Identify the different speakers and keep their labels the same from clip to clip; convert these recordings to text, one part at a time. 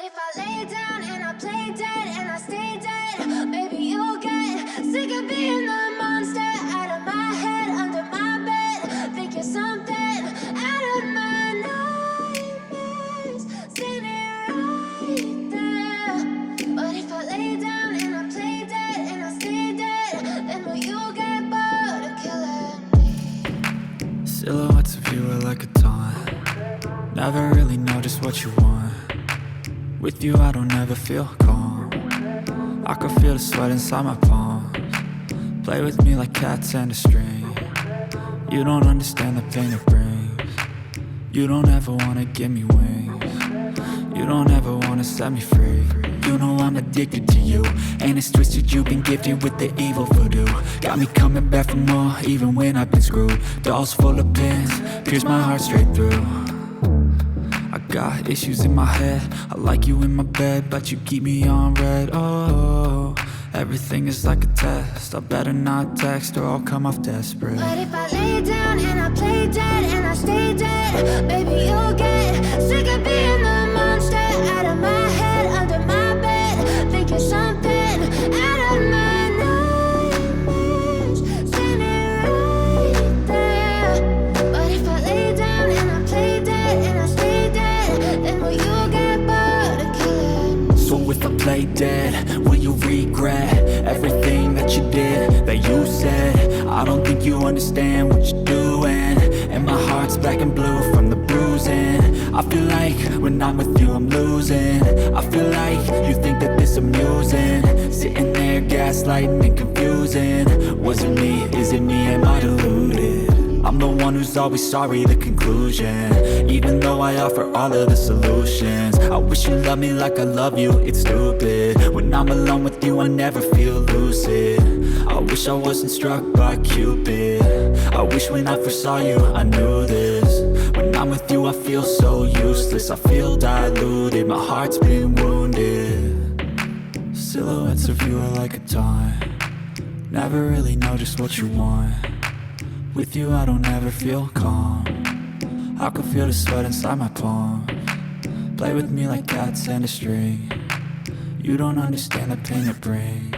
Speaker 1: if I lay down and I play dead and I stay dead, maybe you'll get sick of being the monster out of my head, under my bed. Think you're something out of my nightmares, standing right there. But if I lay down and I play dead and I stay dead, then will you get bored of killing me?
Speaker 2: Silhouettes of you are like a taunt. Never really know just what you want. With you I don't ever feel calm. I can feel the sweat inside my palms. Play with me like cats and a string. You don't understand the pain it brings. You don't ever wanna give me wings. You don't ever wanna set me free. You know I'm addicted to you, and it's twisted, you've been gifted with the evil voodoo. Got me coming back for more, even when I've been screwed. Dolls full of pins, pierce my heart straight through. I got issues in my head, I like you in my bed, but you keep me on red. Oh, everything is like a test, I better not text or I'll come off desperate.
Speaker 1: But if I lay down and I play dead and I stay dead, baby you'll get sick of being the monster out of my head, under my bed. Think you're something out of my nightmares, standing right there. But if I lay down and I play dead and I stay dead, then will you get bored of killing me?
Speaker 2: So if I play dead, will you regret everything that you did, that you said? I don't think you understand what you're doing, and my heart's black and blue from the bruising. I feel like when I'm with you I'm losing. I feel like you think that this amusing, sitting there gaslighting and confusing. Was it me? Is it me? Am I deluded? I'm the one who's always sorry, the conclusion, even though I offer all of the solutions. I wish you loved me like I love you, it's stupid. When I'm alone with you I never feel lucid. I wish I wasn't struck by Cupid. I wish when I first saw you I knew this. When I'm with you I feel so useless, I feel diluted, my heart's been wounded. Silhouettes of you are like a taunt. Never really know just what you want. With you I don't ever feel calm. I can feel the sweat inside my palms. Play with me like cats and a string. You don't understand the pain it brings.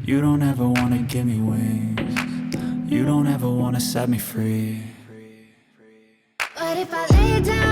Speaker 2: You don't ever wanna give me wings. You don't ever wanna set me free.
Speaker 1: But if I lay down